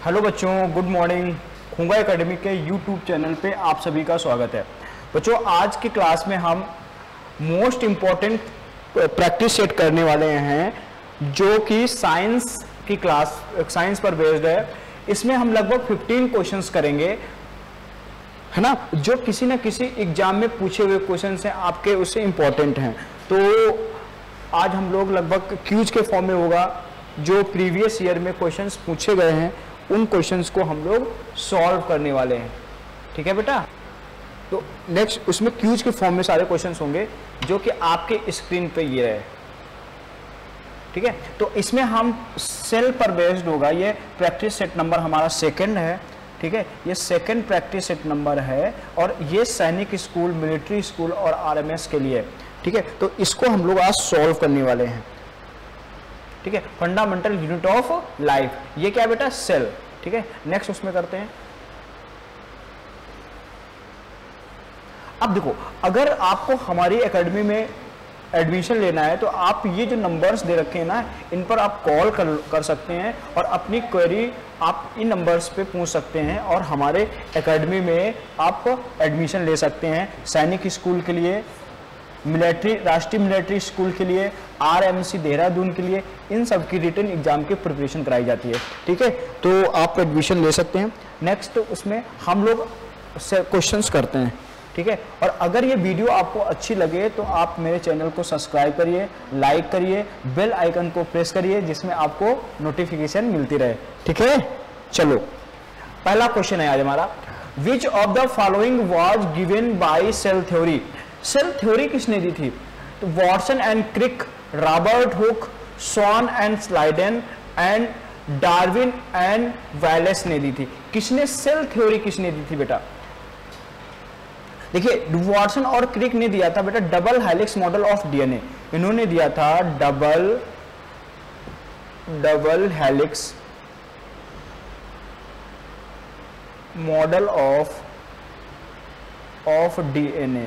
Hello बच्चों, good morning. Khunga academy के YouTube channel पे आप सभी का स्वागत है। बच्चों, आज की क्लास में हम मोस्ट इम्पॉर्टेंट प्रैक्टिस सेट करने वाले हैं जो कि साइंस की क्लास, साइंस पर बेस्ड है। इसमें हम लगभग 15 क्वेश्चंस करेंगे, है ना, जो किसी न किसी एग्जाम में पूछे हुए क्वेश्चंस हैं आपके, उससे इम्पॉर्टेंट हैं। तो आज हम लोग लगभग क्यूज के फॉर्म में होगा, जो प्रीवियस ईयर में क्वेश्चंस पूछे गए हैं उन क्वेश्चंस को हम लोग सॉल्व करने वाले हैं। ठीक है बेटा। तो नेक्स्ट उसमें क्यूज के फॉर्म में सारे क्वेश्चंस होंगे जो कि आपके स्क्रीन पे ये है। ठीक है, तो इसमें हम सेल पर बेस्ड होगा। ये प्रैक्टिस सेट नंबर हमारा सेकंड है। ठीक है, ये सेकंड प्रैक्टिस सेट नंबर है और ये सैनिक स्कूल, मिलिट्री स्कूल और आरएमएस के लिए। ठीक है, तो इसको हम लोग आज सॉल्व करने वाले हैं। ठीक है, फंडामेंटल यूनिट ऑफ लाइफ, ये क्या बेटा, सेल। ठीक है, नेक्स्ट उसमें करते हैं। अब देखो, अगर आपको हमारी एकेडमी में एडमिशन लेना है तो आप ये जो नंबर्स दे रखे हैं ना, इन पर आप कॉल कर सकते हैं और अपनी क्वेरी आप इन नंबर्स पे पूछ सकते हैं और हमारे एकेडमी में आप एडमिशन ले सकते हैं। सैनिक स्कूल के लिए, मिलिट्री, राष्ट्रीय मिलिट्री स्कूल के लिए, आरएमसी देहरादून के लिए, इन सब की रिटन एग्जाम की प्रिपरेशन कराई जाती है। ठीक है, तो आप एडमिशन ले सकते हैं। नेक्स्ट उसमें हम लोग क्वेश्चंस करते हैं। ठीक है, और अगर ये वीडियो आपको अच्छी लगे तो आप मेरे चैनल को सब्सक्राइब करिए, लाइक करिए, बेल आइकन को प्रेस करिए जिसमें आपको नोटिफिकेशन मिलती रहे। ठीक है, चलो पहला क्वेश्चन है आज हमारा, which of the following was given by cell theory. Cell theory किसने दी थी? तो Watson and Crick, Robert Hooke, Schwann and Schleiden and Darwin and Wallace ने दी थी। किसने सेल थ्योरी किसने दी थी बेटा? देखिए, वॉटसन और क्रिक ने दिया था बेटा double helix model of DNA. इन्होंने दिया था double helix model of DNA,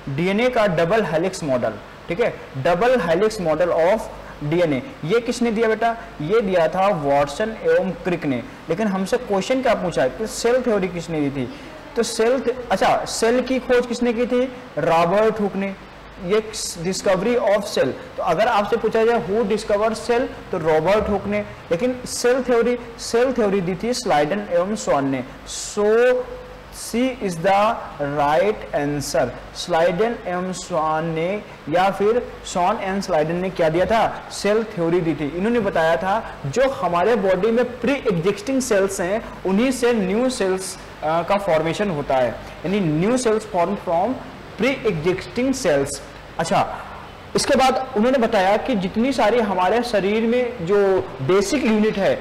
DNA का डबल हेलिक्स मॉडल। ठीक है, double helix model of DNA, ये किसने दिया बेटा? ये दिया था वॉटसन एवं क्रिक ने। लेकिन हमसे क्वेश्चन क्या पूछा है कि सेल थ्योरी किसने दी थी? तो सेल की खोज किसने की थी? रॉबर्ट हुक ने। ये डिस्कवरी ऑफ सेल, तो अगर आपसे पूछा जाए हु डिस्कवर सेल तो रॉबर्ट हुक ने। लेकिन सेल थ्योरी दी थी स्लाइडन एवं शॉन ने। So C is the right answer. Schleiden एवं शॉन ने या फिर शॉन एंड स्लाइडन ने क्या दिया था? सेल थ्योरी दी थी। इन्होंने बताया था जो हमारे बॉडी में प्री एग्जिस्टिंग सेल्स हैं उन्हीं से न्यू सेल्स का फॉर्मेशन होता है, यानी new cells form from pre existing cells. अच्छा, इसके बाद उन्होंने बताया कि जितनी सारी हमारे शरीर में जो बेसिक यूनिट है,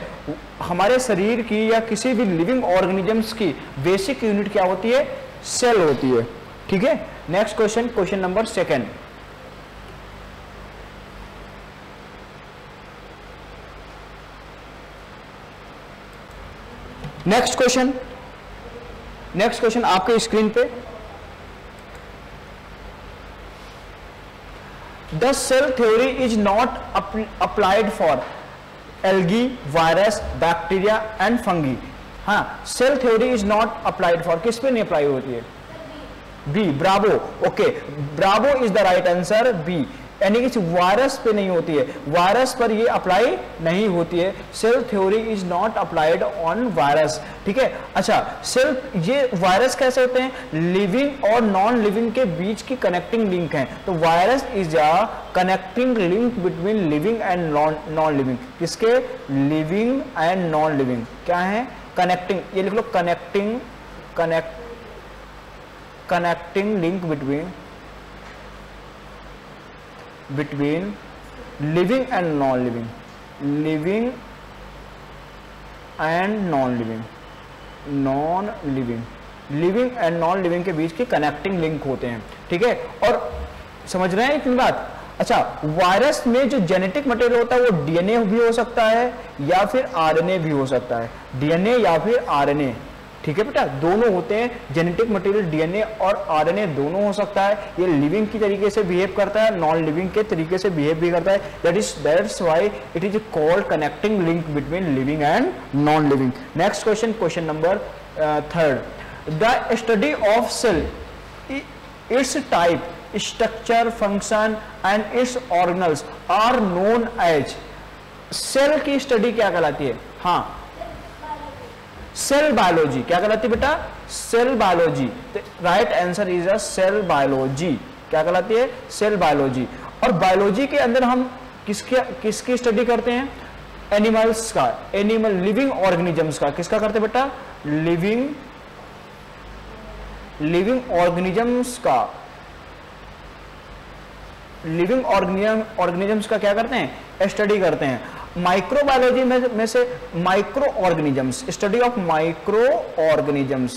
हमारे शरीर की या किसी भी लिविंग ऑर्गेनिजम्स की बेसिक यूनिट क्या होती है? सेल होती है। ठीक है, next question, question number second. Next question आपके स्क्रीन पे, the cell theory is not applied for algae, virus, bacteria and fungi. हाँ, cell theory is not applied for, किस पे नहीं अप्लाई होती है? B, bravo. Okay, bravo is the right answer, B, यानी कि वायरस पे नहीं होती है, वायरस पर ये अप्लाई नहीं होती है। Cell theory is not applied on virus. ठीक है, अच्छा, ये वायरस कैसे होते हैं? लिविंग और नॉन लिविंग के बीच की कनेक्टिंग लिंक है। तो virus is a connecting link between living and non living. किसके? Living and non living. क्या है? कनेक्टिंग, ये लिख लो, connecting link between living and non-living, living and non-living, living and non living के बीच की कनेक्टिंग लिंक होते हैं। ठीक है, और समझ रहे हैं इतनी बात? अच्छा, वायरस में जो जेनेटिक मटेरियल होता है वो डीएनए भी हो सकता है या फिर आरएनए भी हो सकता है, डीएनए या फिर आरएनए। ठीक है बेटा, दोनों होते हैं। जेनेटिक मटेरियल डीएनए और आरएनए दोनों हो सकता है। ये लिविंग की तरीके से बिहेव करता है, नॉन लिविंग के तरीके से बिहेव भी करता है। That's why it is called connecting link between living and non living. Next question, question number 3, the study of cell, its type, structure, function and its organelles are known as. Cell की study क्या कहलाती है? हाँ, cell biology. क्या कहलाती है बेटा? Cell biology. Right answer is a cell biology. क्या कहलाती है? Cell biology. और बायोलॉजी के अंदर हम किसकी स्टडी करते हैं? एनिमल्स का, एनिमल लिविंग ऑर्गेनिजम्स का। किसका करते हैं बेटा? लिविंग ऑर्गेनिजम्स का, लिविंग ऑर्गेनिजम्स का क्या करते हैं? स्टडी करते हैं। माइक्रोबायोलॉजी में से micro organisms, study of micro organisms,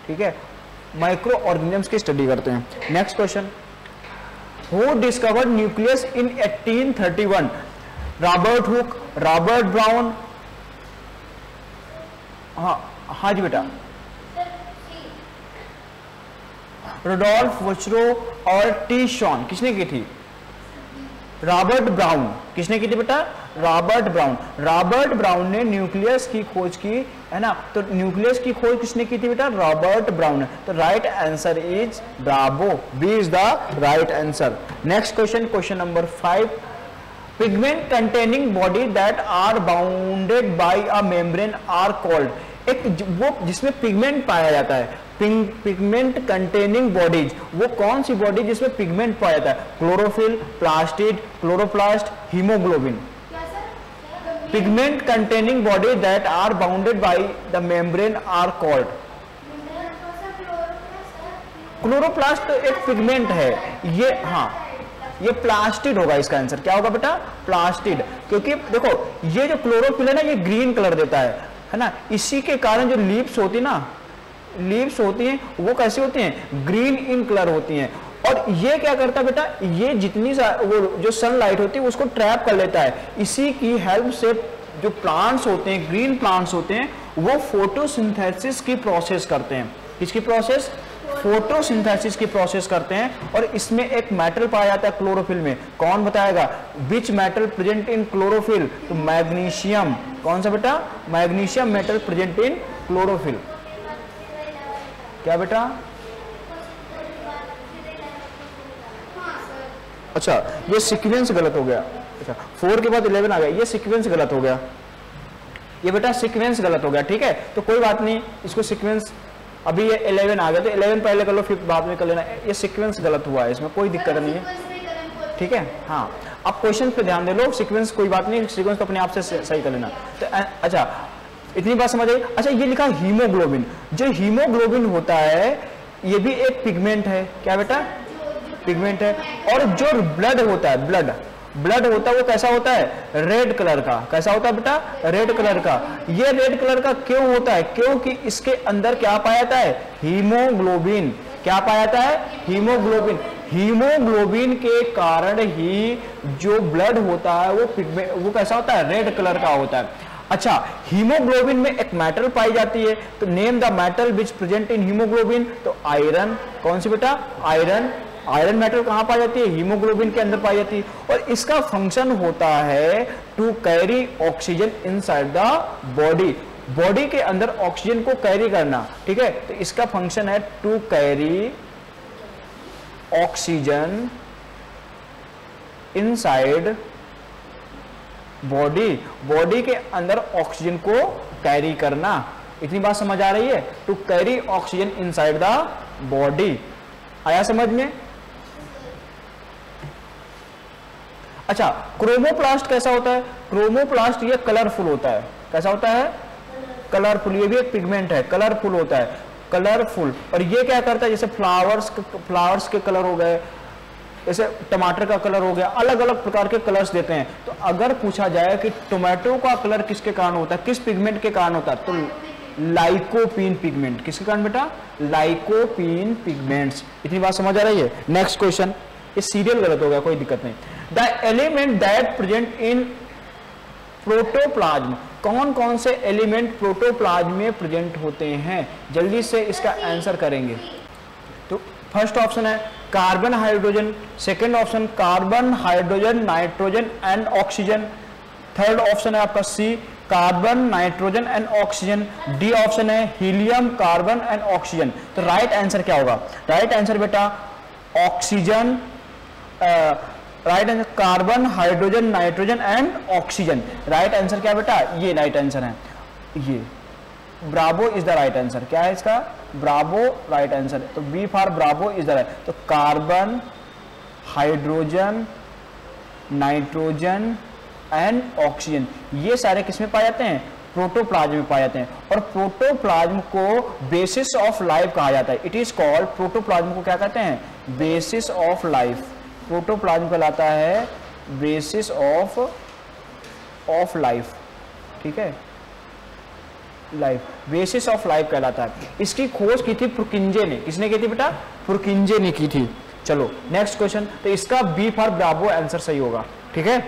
ठीक है, माइक्रो ऑर्गेनिजम्स की स्टडी करते हैं। Next question, who discovered nucleus in 1831? Robert Hooke, Robert brown, हाँ जी बेटा, रुडोल्फ वुचरो और टी शॉन। किसने की थी? Robert brown. किसने की थी बेटा? Robert brown. रॉबर्ट ब्राउन ने न्यूक्लियस की खोज की, है ना? तो न्यूक्लियस की खोज किसने की थी बेटा? Robert Brown. तो right answer is bravo, B is the right answer. Next question, question number 5, pigment containing body that are bounded by a membrane are called. एक वो जिसमें पिगमेंट पाया जाता है, पिगमेंट कंटेनिंग बॉडीज, वो कौन सी बॉडी जिसमें पिगमेंट पाया जाता है? Chlorophyll, plastid, chloroplast, haemoglobin. Pigment containing body that are bounded by the membrane are called. Chloroplast एक पिगमेंट है ये, हाँ, ये प्लास्टिड होगा इसका आंसर। क्या होगा बेटा? प्लास्टिड। क्योंकि देखो ये जो क्लोरोफिल है ना, ये ग्रीन कलर देता है ना, इसी के कारण जो लीव्स होती ना, लीव्स होती हैं वो कैसी होती हैं? ग्रीन इन कलर होती हैं। और ये क्या करता है बेटा? ये जितनी वो जो सनलाइट होती है उसको ट्रैप कर लेता है। इसी की हेल्प से जो प्लांट्स होते हैं, ग्रीन प्लांट्स होते हैं, वो फोटोसिंथेसिस की प्रोसेस करते हैं। किसकी प्रोसेस? फोटोसिंथेसिस की प्रोसेस करते हैं। और इसमें एक मेटल पाया जाता है क्लोरोफिल में। कौन बताएगा? Which metal present in chlorophyll? तो मैग्नीशियम। कौन सा बेटा? Magnesium metal present in chlorophyll. क्या बेटा? अच्छा, ये सीक्वेंस गलत हो गया। अच्छा, 4 के बाद 11 आ गया, ये सीक्वेंस गलत हो गया। ये बेटा सीक्वेंस गलत हो गया, ठीक है? तो कोई बात नहीं, इसको सीक्वेंस, अभी ये 11 आ गया तो 11 पहले कर लो, फिर बाद में कर लेना। ये सीक्वेंस गलत हुआ है, इसमें कोई दिक्कत नहीं है, ठीक है? हाँ, आप क्वेश्चन पे ध्यान दे लो, सीक्वेंस कोई बात नहीं, सीक्वेंस तो अपने आप से सही कर लेना। तो अच्छा, इतनी बात समझ आई? अच्छा, ये लिखा हीमोग्लोबिन। जो हीमोग्लोबिन होता है ये भी एक पिगमेंट है। क्या बेटा? पिगमेंट है। और जो ब्लड होता है, ब्लड होता है वो कैसा होता है? रेड कलर का। कैसा होता है बेटा? रेड कलर का। ये रेड कलर का क्यों होता है? क्योंकि इसके अंदर क्या पाया जाता है? हीमोग्लोबिन। क्या पाया जाता है? हीमोग्लोबिन। हीमोग्लोबिन के कारण ही जो ब्लड होता है वो पिगमेंट, वो कैसा होता है? रेड कलर का होता है। अच्छा, हीमोग्लोबिन में एक मेटल पाई जाती है, तो name the metal which present in haemoglobin. तो आयरन। कौन सी बेटा? आयरन। आयरन मेटल कहां पाई जाती है? हीमोग्लोबिन के अंदर पाई जाती है। और इसका फंक्शन होता है to carry oxygen inside the body. Body के अंदर ऑक्सीजन को कैरी करना, ठीक है? तो इसका फंक्शन है to carry oxygen inside body. Body के अंदर ऑक्सीजन को कैरी करना। इतनी बात समझ आ रही है? To carry oxygen inside the body. आया समझ में? अच्छा, क्रोमोप्लास्ट कैसा होता है? क्रोमोप्लास्ट ये कलरफुल होता है। कैसा होता है? कलरफुल। ये भी एक पिगमेंट है, कलरफुल होता है, कलरफुल। और ये क्या करता है? जैसे फ्लावर्स के कलर हो गए, जैसे टमाटर का कलर हो गया, अलग अलग प्रकार के कलर्स देते हैं। तो अगर पूछा जाए कि टोमेटो का कलर किसके कारण होता है, किस पिगमेंट के कारण होता है, तो लाइकोपीन पिगमेंट। किसके कारण बेटा? Lycopene pigments. इतनी बात समझ आ रही है? नेक्स्ट क्वेश्चन, ये सीरियल गलत हो गया, कोई दिक्कत नहीं। The element that present in protoplasm, कौन कौन से एलिमेंट प्रोटोप्लाज्म में प्रेजेंट होते हैं, जल्दी से इसका आंसर करेंगे। तो फर्स्ट ऑप्शन है carbon hydrogen, second option carbon hydrogen nitrogen and oxygen, third option है आपका C carbon nitrogen and oxygen, D option है हीलियम कार्बन एंड ऑक्सीजन। तो राइट आंसर क्या होगा? राइट आंसर बेटा oxygen, right answer carbon hydrogen nitrogen and oxygen. Right answer क्या बेटा? ये राइट आंसर है, ये bravo is the right answer. क्या है इसका? Bravo right answer. तो B for bravo is the right. तो carbon hydrogen nitrogen and oxygen ये सारे किसमें पाए जाते हैं? प्रोटोप्लाज्म में पाए जाते हैं। और प्रोटोप्लाज्म को बेसिस ऑफ लाइफ कहा जाता है। इट इज कॉल्ड, प्रोटोप्लाज्म को क्या कहते हैं? Basis of life. प्रोटोप्लाज्म कहलाता है बेसिस ऑफ लाइफ, ठीक है, लाइफ, बेसिस ऑफ लाइफ कहलाता है। इसकी खोज की थी पुरकिंजे ने। किसने की थी बेटा? पुरकिंजे ने की थी। चलो नेक्स्ट क्वेश्चन। तो इसका बी फॉर ब्रावो आंसर सही होगा, ठीक है।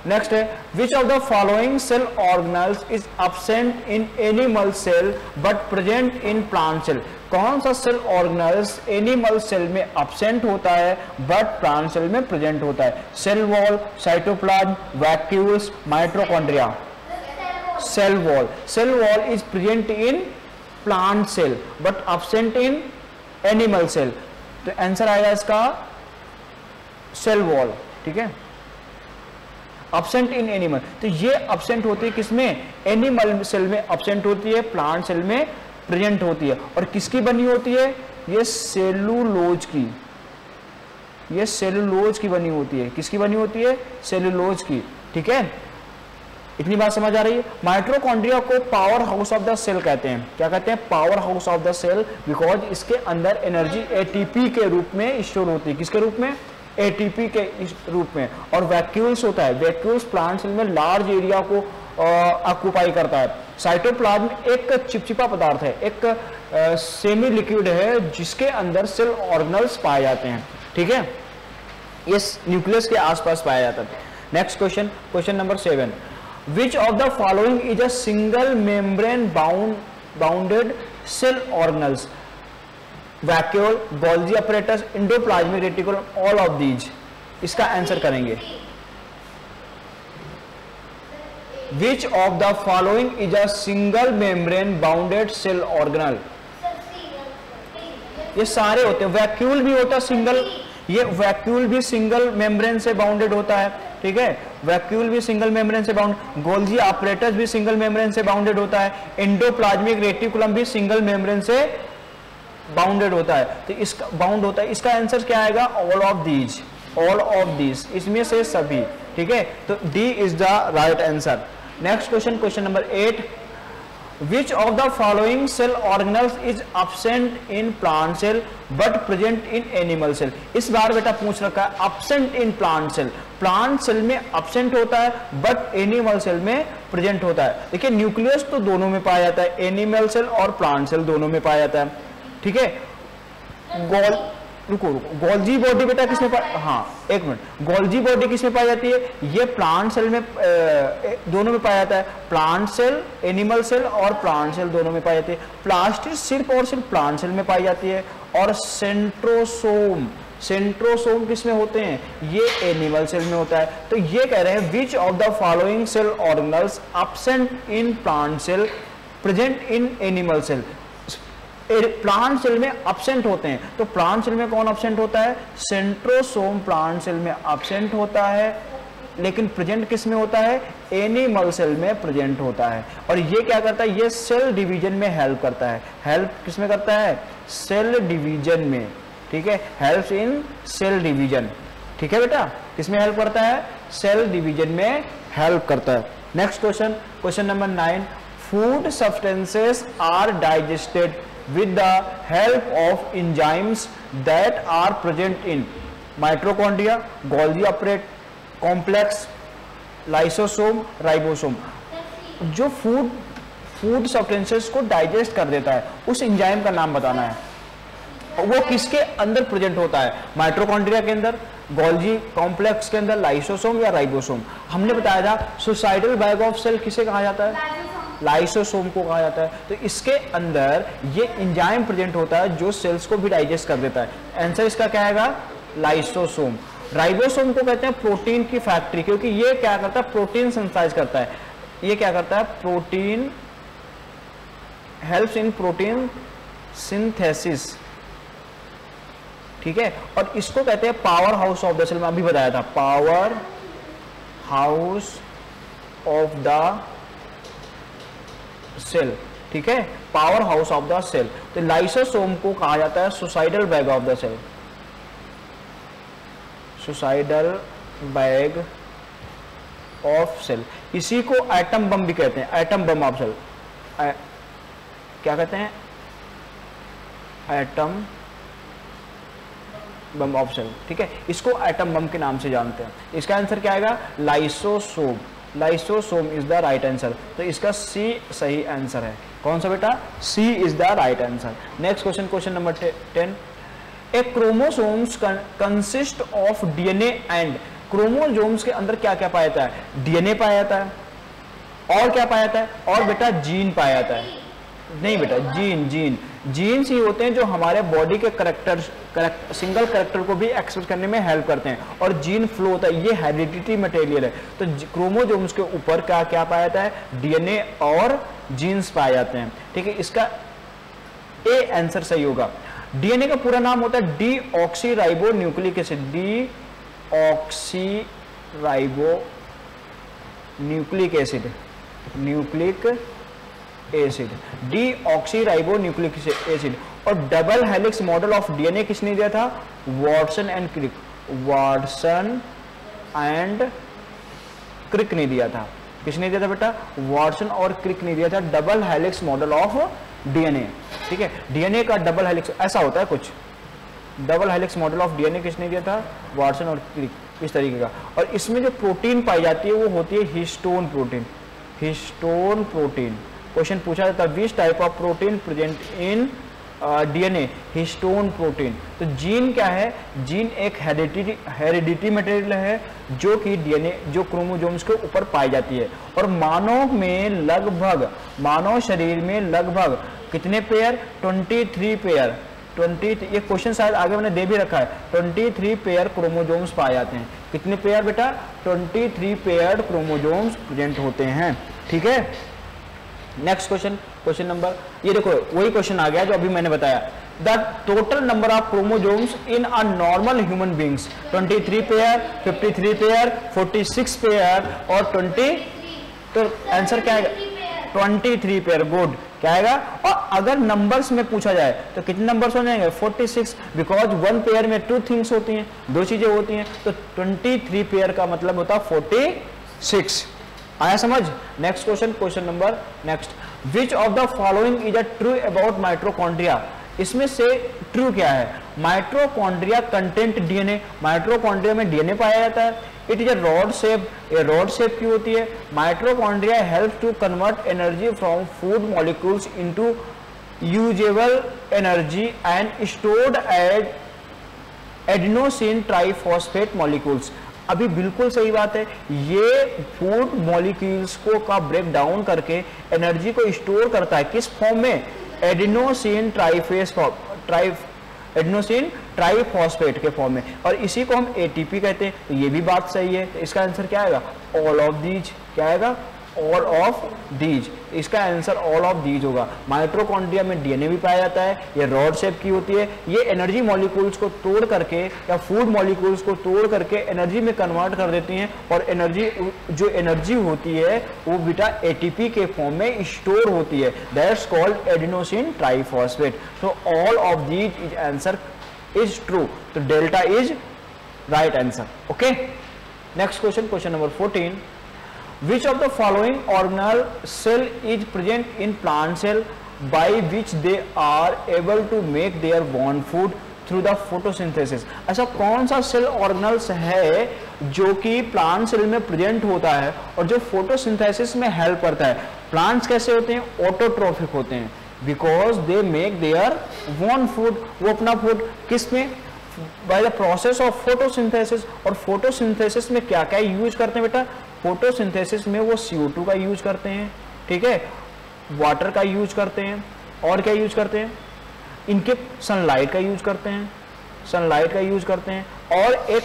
नेक्स्ट है which of the following cell organelles is absent in animal cell but present in plant cell. कौन सा सेल ऑर्गेनल्स एनिमल सेल में absent होता है बट प्लांट सेल में प्रेजेंट होता है? Cell wall, cytoplasm, vacuoles, mitochondria. Cell wall, cell wall is present in plant cell but absent in animal cell. तो answer आएगा इसका सेल वॉल, ठीक है, absent इन एनिमल। तो ये absent होती है किसमें? एनिमल सेल में absent होती है, प्लांट सेल में प्रेजेंट होती है। और किसकी बनी होती है? ये सेलुलोज की, ये सेलुलोज की बनी होती है। किसकी बनी होती है? सेलुलोज की, ठीक है। इतनी बात समझ आ रही है? माइटोकॉन्ड्रिया को power house of the cell कहते हैं। क्या कहते हैं? Power house of the cell, because इसके अंदर एनर्जी एटीपी के रूप में स्टोर होती है। किसके रूप में? एटीपी के रूप में। और वैक्यूल्स होता है, वैक्यूल्स प्लांट सेल में लार्ज एरिया को ऑक्यूपाई करता है। साइटोप्लाज्म एक चिपचिपा पदार्थ है, एक सेमी लिक्विड है जिसके अंदर सेल ऑर्गेनल्स पाए जाते हैं, ठीक है, ये न्यूक्लियस के आसपास पाया जाता है। Next question, question number 7। Which of the following is a single membrane bounded cell organelles? Vacuole, Golgi apparatus, endoplasmic reticulum, all of these. इसका आंसर करेंगे। Which of the following is a single membrane bounded cell organelle? ये सारे होते हैं। Vacuole भी होता है single, ये वैक्यूल भी सिंगल मेम्ब्रेन से बाउंडेड होता है, ठीक है, वैक्यूल भी सिंगल मेम्ब्रेन से बाउंड, गोल्जी अपरेटस भी सिंगल मेम्ब्रेन से बाउंडेड होता है, एंडोप्लाज्मिक रेटिकुलम भी सिंगल मेम्ब्रेन से बाउंडेड होता है। तो इसका बाउंड होता है, इसका आंसर क्या आएगा? All of these, all of these, इसमें से सभी, ठीक है। तो D is the right answer. Next question, question number 8। Which of the following cell organelles is absent in plant cell but present in animal cell? इस बार बेटा पूछ रखा है absent in plant cell, plant cell में absent होता है but animal cell में प्रेजेंट होता है। देखिए न्यूक्लियस तो दोनों में पाया जाता है, एनिमल सेल और प्लांट सेल दोनों में पाया जाता है, ठीक है। गोल्जी बॉडी बेटा किसमें हाँ एक मिनट, गोल्जी बॉडी किसमें पाई जाती है? ये प्लांट सेल में दोनों में पाया जाता है, प्लांट सेल, एनिमल सेल और प्लांट सेल दोनों में पाई जाती है। प्लास्टिड सिर्फ और सिर्फ प्लांट सेल में पाई जाती है। और सेंट्रोसोम, सेंट्रोसोम किसमें होते हैं? ये एनिमल सेल में होता है। तो ये कह रहे हैं which of the following cell organelles absent in plant cell present in animal cell? Plant cell में absent होते हैं। तो प्लांट सेल में कौन absent होता है? सेंट्रोसोम प्लांट सेल में absent होता है, लेकिन प्रेजेंट किस में होता है? एनिमल सेल में प्रेजेंट होता है। और ये क्या करता है? ये सेल डिवीजन में हेल्प करता है। हेल्प किस में करता है? सेल डिवीजन में, ठीक है, हेल्प इन सेल डिवीजन, ठीक है बेटा, किसमें हेल्प करता है? सेल डिवीजन में हेल्प करता है। Next question, question number 9। Food substances are digested with the help of enzymes that are present in mitochondria, Golgi apparatus, complex, lysosome, ribosome। जो फूड सब्सटेंसेस को डाइजेस्ट कर देता है उस एंजाइम का नाम बताना है। वो किसके अंदर प्रेजेंट होता है? माइटोकॉन्ड्रिया के अंदर, गोल्जी कॉम्प्लेक्स के अंदर, लाइसोसोम या राइबोसोम। हमने बताया था सुसाइडल बैग ऑफ सेल किसे कहा जाता है? लाइसोसोम को कहा जाता है। तो इसके अंदर ये एंजाइम प्रेजेंट होता है जो सेल्स को भी डाइजेस्ट कर देता है। आंसर इसका क्या आएगा? लाइसोसोम। राइबोसोम को कहते हैं प्रोटीन की फैक्ट्री, क्योंकि ये क्या करता है? प्रोटीन सिंथेसाइज करता है। ये क्या करता है? Protein, helps in protein synthesis, ठीक है। और इसको कहते हैं power house of the cell. मैं अभी बताया था, power house of the cell, ठीक है, power house of the cell. तो लाइसोसोम को कहा जाता है suicidal bag of the cell, suicidal bag of cell. इसी को एटम बम भी कहते हैं, एटम बम ऑफ सेल। क्या कहते हैं? एटम बम ऑफ सेल, ठीक है। इसको एटम बम के नाम से जानते हैं। इसका आंसर क्या आएगा? Lysosome. Lysosome is the right answer. तो इसका सी सही आंसर है। कौन सा बेटा? C is the right answer. Next question, question number 10। A chromosomes consist of DNA and, chromosomes के अंदर क्या क्या पाया जाता है? डीएनए पाया जाता है, और क्या पाया जाता है? और बेटा जीन पाया जाता है। नहीं बेटा, जीन जीन्स ही होते हैं जो हमारे बॉडी के सिंगल करेक्टर को भी एक्सप्रेस करने में हेल्प करते हैं, और जीन फ्लो होता है, ये हेरिडिटी मटेरियल है। तो क्रोमोसोम्स के ऊपर क्या क्या पाया जाता है? डीएनए और जीन्स पाए जाते हैं, ठीक है। इसका ए आंसर सही होगा। डीएनए का पूरा नाम होता है deoxyribo nucleic acid, deoxyribo nucleic acid, nucleic acid, deoxyribo nucleic acid. और double helix model of DNA किसने दिया था? Watson and Crick, Watson and Crick ने दिया था। किसने दिया था बेटा? वाटसन और क्रिक ने दिया था double helix model of DNA, ठीक है। डीएनए का डबल हेलिक्स ऐसा होता है कुछ, double helix model of DNA किसने दिया था? वाटसन और क्रिक, इस तरीके का। और इसमें जो प्रोटीन पाई जाती है वो होती है histone protein, histone protein. Question पूछा जाता है which type of protein present in DNA? Histone protein. तो जीन क्या है? जीन एक हेरिडिटी मटेरियल है जो कि डीएनए, जो क्रोमोसोम्स के ऊपर पाई जाती है। और मानव में लगभग, मानव शरीर में लगभग कितने पेयर? 23 पेयर, 20, ये क्वेश्चन शायद आगे मैंने दे भी रखा है। 23 पेयर क्रोमोसोम्स पाए जाते हैं। कितने पेयर बेटा? 23 पेयर क्रोमोसोम्स प्रेजेंट होते हैं, ठीक है। नेक्स्ट क्वेश्चन, क्वेश्चन नंबर, ये देखो वही क्वेश्चन आ गया जो अभी मैंने बताया। The total number of chromosomes in a normal human beings 23 pair, 53 pair, 46 pair और 20। तो आंसर क्या आएगा? 23 पेयर। गुड। क्या आएगा? और अगर नंबर्स में पूछा जाए तो कितने नंबर्स हो जाएंगे? 46, बिकॉज वन पेयर में 2 थिंग्स होती हैं, 2 चीजें होती हैं। तो 23 पेयर का मतलब होता है 46। आया समझ? Next question, question number next. Which of the following is a true about mitochondria? इसमें से ट्रू क्या है? माइटोकॉन्ड्रिया कंटेंट डीएनए, माइटोकॉन्ड्रिया में डीएनए पाया जाता है। It is a rod shape, ये रॉड शेप की होती है। Mitochondria help to convert energy from food molecules into usable energy and stored at adenosine triphosphate molecules. अभी बिल्कुल सही बात है, ये फूड मॉलिक्यूल्स को का ब्रेक डाउन करके एनर्जी को स्टोर करता है। किस फॉर्म में? एडेनोसिन एडेनोसिन ट्राइफॉस्फेट के फॉर्म में, और इसी को हम एटीपी कहते हैं। तो ये भी बात सही है। तो इसका आंसर क्या आएगा? All of these. क्या आएगा? All of these. इसका आंसर ऑल ऑफ दीज होगा। माइटोकॉन्ड्रिया में डीएनए भी पाया जाता है, ये रॉड शेप की होती है। ये एनर्जी मॉलिक्यूल्स को तोड़ करके या फूड मॉलिक्यूल्स को तोड़ करके एनर्जी में कन्वर्ट कर देती हैं, और एनर्जी, जो एनर्जी होती है वो बेटा एटीपी के फॉर्म में स्टोर होती है। That's called adenosine triphosphate. So all of these is answer is true. तो delta is right answer. Okay, next question, question number 14। Which of the following organelle cell is present in plant cell by which they are able to make their born food through the photosynthesis? ऐसा कौन सा cell organelles है जो कि plant cell में present होता है और जो फोटोसिंथेसिस में हेल्प करता है? प्लांट्स कैसे होते हैं? ऑटोट्रोफिक होते हैं। Because they make their own food, वो अपना फूड किस में, by the process of photosynthesis. और फोटोसिंथेसिस में क्या क्या यूज करते हैं बेटा, फोटोसिंथेसिस में वो CO2 का यूज करते हैं, ठीक है, वाटर का यूज करते हैं, और क्या यूज करते हैं, इनके सनलाइट का यूज करते हैं, सनलाइट का यूज करते हैं। और एक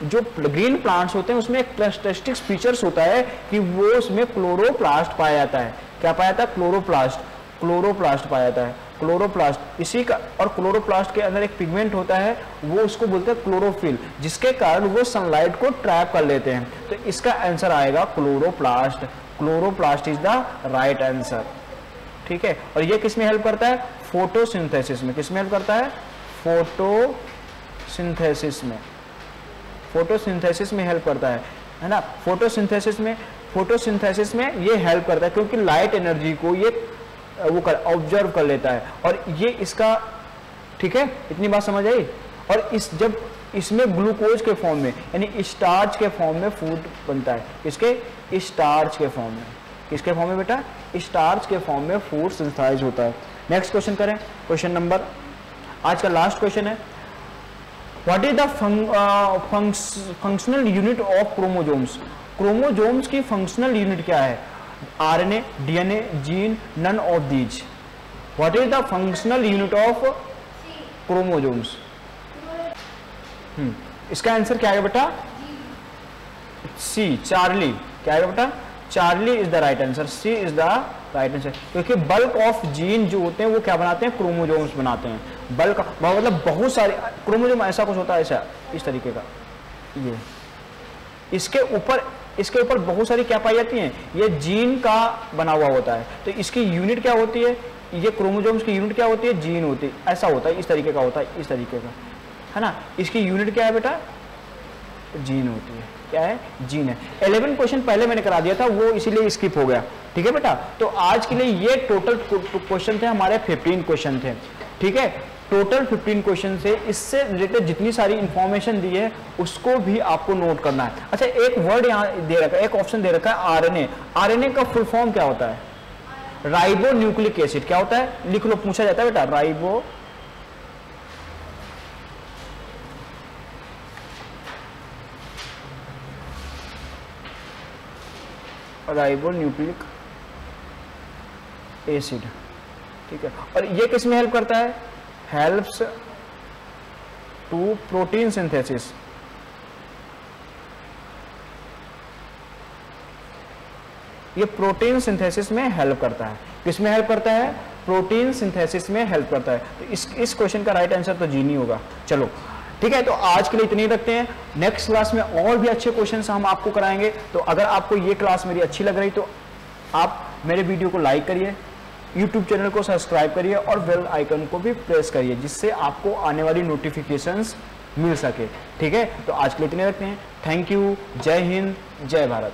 जो ग्रीन प्लांट्स होते हैं उसमें एक कैरेक्टरिस्टिक फीचर्स होता है कि वो उसमें क्लोरोप्लास्ट पाया जाता है। क्या पाया जाता है, क्लोरोप्लास्ट, क्लोरोप्लास्ट पाया जाता है, क्लोरोप्लास्ट इसी का। और क्लोरोप्लास्ट के अंदर एक पिगमेंट होता है, वो उसको बोलते हैं क्लोरोफिल, जिसके कारण वो सनलाइट को ट्रैप कर लेते हैं। तो इसका आंसर आएगा chloroplast, chloroplast is the right answer, ठीक है। और ये किस में हेल्प करता है, फोटोसिंथेसिस में। किस में हेल्प करता है, फोटोसिंथेसिस में, फोटोसिंथेसिस में हेल्प करता है ना। फोटोसिंथेसिस में ये हेल्प करता है क्योंकि लाइट एनर्जी को ये वो ऑब्जर्व कर लेता है। और ये इसका, ठीक है, इतनी बात समझ आई। और जब इसमें ग्लूकोज के फॉर्म में यानी स्टार्च के फॉर्म में फूड बनता है, इसके स्टार्च के फॉर्म में, किसके फॉर्म में बेटा, स्टार्च के फॉर्म में फूड सिंथेसाइज होता है। नेक्स्ट क्वेश्चन करें, क्वेश्चन नंबर, आज का लास्ट क्वेश्चन है, what is the functional unit of chromosomes. Chromosomes की फंक्शनल यूनिट क्या है, RNA, DNA, gene, none of these. What is the functional unit of chromosomes. इसका आंसर क्या है बेटा, C, चार्ली। क्या है बेटा, Charlie is the right answer, C is the right answer. क्योंकि बल्क ऑफ जीन जो होते हैं वो क्या बनाते हैं, क्रोमोजोम्स बनाते हैं। बल्क मतलब बहुत सारे क्रोमोजोम, ऐसा कुछ होता है, ऐसा इस तरीके का, ये इसके ऊपर बहुत सारी क्या पाई जाती हैं, ये जीन का बना हुआ होता है। तो इसकी यूनिट क्या होती है, ये क्रोमोजोम्स की यूनिट क्या होती है, जीन होती है। ऐसा होता है, इस तरीके का होता है, इस तरीके का, है ना। इसकी यूनिट क्या है बेटा, जीन होती है। क्या है, जीन है। 11 क्वेश्चन पहले मैंने करा दिया था, वो इसीलिए स्किप हो गया, ठीक है बेटा। तो आज के लिए ये टोटल क्वेश्चन थे हमारे, 15 क्वेश्चन थे, ठीक है। टोटल 15 क्वेश्चन से इससे रिलेटेड जितनी सारी इंफॉर्मेशन दी है उसको भी आपको नोट करना है। अच्छा, एक वर्ड यहाँ दे रखा है, एक ऑप्शन दे रखा है RNA। RNA का फुल फॉर्म क्या होता है, राइबो न्यूक्लिक एसिड। क्या होता है, लिख लो, पूछा जाता है बेटा, राइबो न्यूक्लिक एसिड, ठीक है। और ये किस में हेल्प करता है, हेल्प्स टू प्रोटीन सिंथेसिस। ये प्रोटीन सिंथेसिस में हेल्प करता है। किस में हेल्प करता है, प्रोटीन सिंथेसिस में हेल्प करता है। तो इस क्वेश्चन का राइट आंसर तो जी नहीं होगा। चलो ठीक है, तो आज के लिए इतने ही रखते हैं। नेक्स्ट क्लास में और भी अच्छे क्वेश्चंस हम आपको कराएंगे। तो अगर आपको ये क्लास मेरी अच्छी लग रही तो आप मेरे वीडियो को लाइक करिए, यूट्यूब चैनल को सब्सक्राइब करिए और बेल आइकन को भी प्रेस करिए, जिससे आपको आने वाली नोटिफिकेशंस मिल सके। ठीक है, तो आज के लिए इतने रखते हैं। थैंक यू, जय हिंद, जय भारत।